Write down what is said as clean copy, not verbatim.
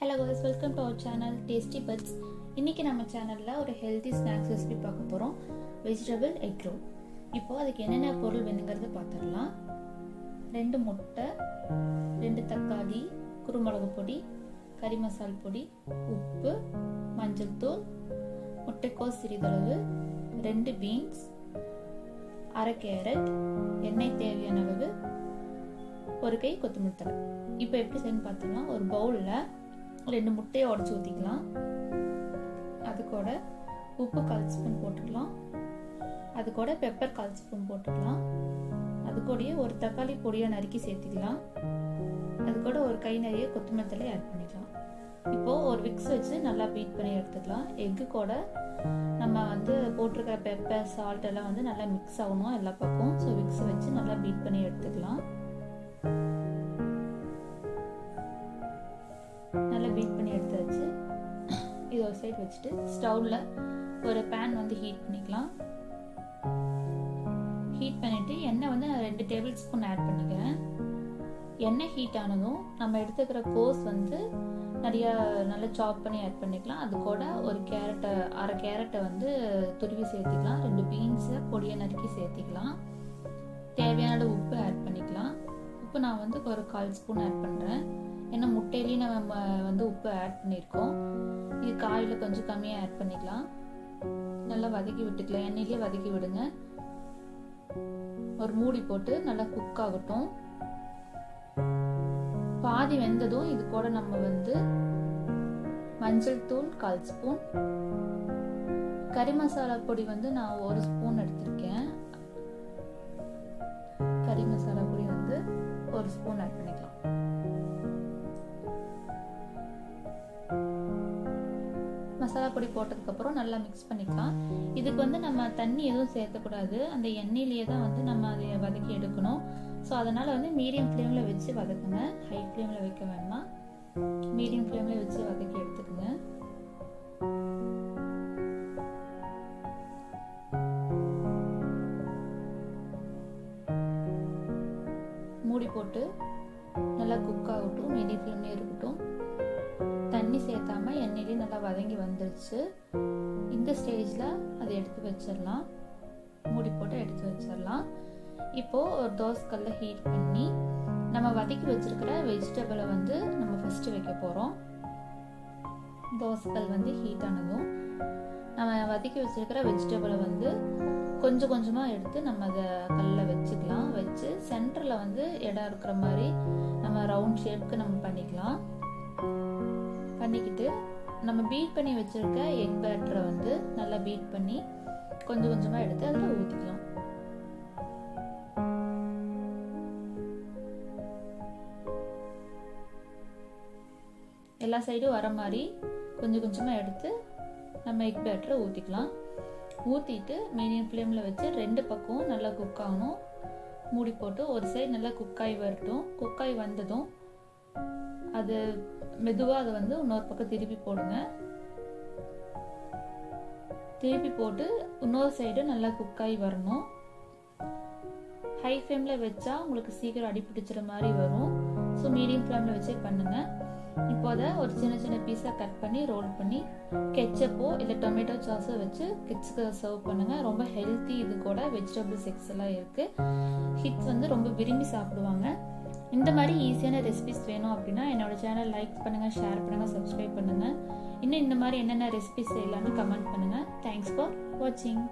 Hello guys, welcome to our channel tasty buds. இன்றைக்கி நம்ம சேனலில் ஒரு ஹெல்த்தி ஸ்நாக்ஸ் ரெசிபி பார்க்க போகிறோம். Vegetable egg roll. இப்போது அதுக்கு என்னென்ன பொருள் வேணுங்கிறத பார்த்துடலாம். 2 முட்டை, 2 தக்காளி, குருமிளகு பொடி, கறி மசால் பொடி, உப்பு, மஞ்சள் தூள், முட்டைக்கோஸ் சிறிதளவு, 2 பீன்ஸ், அரை கேரட், எண்ணெய் தேவையான அளவு, ஒரு கை கொத்தமல்லி தழை. இப்போ எப்படி செய்யணும்னு பார்த்துக்கலாம். ஒரு பவுலில் 2 முட்டையை உடச்சி ஊற்றிக்கலாம். அது கூட உப்பு 1/4 ஸ்பூன் போட்டுக்கலாம். அது கூட பெப்பர் 1/4 ஸ்பூன் போட்டுக்கலாம். அது கூடயே ஒரு தக்காளி பொடியை நறுக்கி சேர்த்துக்கலாம். அது கூட ஒரு கை நிறைய கொத்தமல்லி தழை ஆட் பண்ணிக்கலாம். இப்போது ஒரு விக்ஸ் வச்சு நல்லா பீட் பண்ணி எடுத்துக்கலாம். எக்கு கூட நம்ம போட்டிருக்க பெப்பர் சால்ட் எல்லாம் நல்லா மிக்ஸ் ஆகணும் எல்லா பக்கம். ஸோ விக்ஸ் வச்சு நல்லா பீட் பண்ணி எடுத்துக்கலாம். நல்லா பீட் பண்ணி எடுத்தாச்சு. இது ஒரு சைடு வச்சுட்டு ஸ்டவ்வில் ஒரு பேன் ஹீட் பண்ணிக்கலாம். ஹீட் பண்ணிவிட்டு எண்ணெய் நான் 2 டேபிள் ஸ்பூன் ஆட் பண்ணிக்கிறேன். எண்ணெய் ஹீட் ஆனதும் நம்ம எடுத்துக்கிற கோஸ் நிறையா நல்லா சாப் பண்ணி ஆட் பண்ணிக்கலாம். அது கூட ஒரு கேரட்டை, அரை கேரட்டை துருவி சேர்த்திக்கலாம். 2 பீன்ஸை பொடியை நறுக்கி சேர்த்திக்கலாம். தேவையான உப்பு ஆட் பண்ணிக்கலாம். உப்பு நான் ஒரு 1/4 ஸ்பூன் ஆட் பண்ணுறேன். ஏன்னா முட்டையிலேயே நம்ம உப்பு ஆட் பண்ணியிருக்கோம். இது காயில் கொஞ்சம் கம்மியாக ஆட் பண்ணிக்கலாம். நல்லா வதக்கி விட்டுக்கலாம். எண்ணெயிலே வதக்கி விடுங்க. ஒரு மூடி போட்டு நல்லா குக் ஆகட்டும். பாதி வெந்ததும் இது கூட நம்ம மஞ்சள் தூள் 1/4 ஸ்பூன், கறி மசாலா பொடி நான் 1 ஸ்பூன் எடுத்திருக்கேன். கறி மசாலா பொடி 1 ஸ்பூன் ஆட் பண்ணிக்கலாம். மசாலா பொடி போட்டதுக்கப்புறம் நல்லா மிக்ஸ் பண்ணிக்கலாம். இதுக்கு நம்ம தண்ணி எதுவும் சேர்க்கக்கூடாது. அந்த எண்ணெயிலேயே தான் நம்ம அதை வதக்கி எடுக்கணும். ஸோ அதனால் மீடியம் ஃப்ளேமில் வச்சு வதக்குங்க. ஹை ஃப்ளேமில் வைக்க வேண்டாம். மீடியம் ஃப்ளேமில் வச்சு வதக்கி எடுத்துக்குங்க. மூடி போட்டு நல்லா குக் ஆகட்டும். மீடியம் ஃப்ளேம்லேயே இருக்கட்டும். தண்ணி சேர்த்தாம எண்ணெயிலே நல்லா வதங்கி வந்துருச்சு. இந்த ஸ்டேஜில் அதை எடுத்து வச்சிடலாம். மூடி போட்டு எடுத்து வச்சிடலாம். இப்போது ஒரு தோசைக்கல்ல ஹீட் பண்ணி நம்ம வதக்கி வச்சிருக்கிற வெஜிடபிளை நம்ம ஃபஸ்ட்டு வைக்க போகிறோம். தோசைக்கல் ஹீட் ஆனதும் நம்ம வதக்கி வச்சிருக்கிற வெஜிடபிளை கொஞ்சம் கொஞ்சமாக எடுத்து நம்ம அதை கல்லில் வச்சுக்கலாம். வச்சு சென்டரில் இடம் இருக்கிற மாதிரி நம்ம ரவுண்ட் ஷேப்க்கு நம்ம பண்ணிக்கலாம். பண்ணிக்கிட்டு நம்ம பீட் பண்ணி வச்சிருக்க எக் பேட்டரை நல்லா பீட் பண்ணி கொஞ்சம் கொஞ்சமாக எடுத்து அதில் ஊற்றிக்கலாம். எல்லா சைடும் வர மாதிரி கொஞ்சம் கொஞ்சமாக எடுத்து நம்ம எக் பேட்டரை ஊற்றிக்கலாம். ஊற்றிட்டு மீடியம் ஃப்ளேமில் வச்சு 2 பக்கமும் நல்லா குக் ஆகணும். மூடி போட்டு ஒரு சைடு நல்லா குக்காகி வரட்டும். குக்காகி வந்ததும் அது மெதுவாக அதை இன்னொரு பக்கம் திருப்பி போடுங்க. திருப்பி போட்டு இன்னொரு சைடு நல்லா குக்காகி வரணும். ஹை ஃப்ளேமில் வச்சா உங்களுக்கு சீக்கிரம் அடிப்பிடிச்சிற மாதிரி வரும். ஸோ மீடியம் ஃப்ளேமில் வச்சே பண்ணுங்க. இப்போ அதை ஒரு சின்ன சின்ன பீஸாக கட் பண்ணி ரோல் பண்ணி கெச்சப்போ இல்லை டொமேட்டோ சாஸோ வச்சு கிட்ஸுக்கு சர்வ் பண்ணுங்கள். ரொம்ப ஹெல்த்தி. இது கூட வெஜிடபிள்ஸ் எக்ஸ் எல்லாம் இருக்குது. கிட்ஸ் ரொம்ப விரும்பி சாப்பிடுவாங்க. இந்த மாதிரி ஈஸியான ரெசிபிஸ் வேணும் அப்படின்னா என்னோட சேனல் லைக் பண்ணுங்கள், ஷேர் பண்ணுங்கள், சப்ஸ்கிரைப் பண்ணுங்கள். இன்னும் இந்த மாதிரி என்னென்ன ரெசிபிஸ் செய்யலாம்னு கமெண்ட் பண்ணுங்கள். தேங்க்ஸ் ஃபார் வாட்சிங்.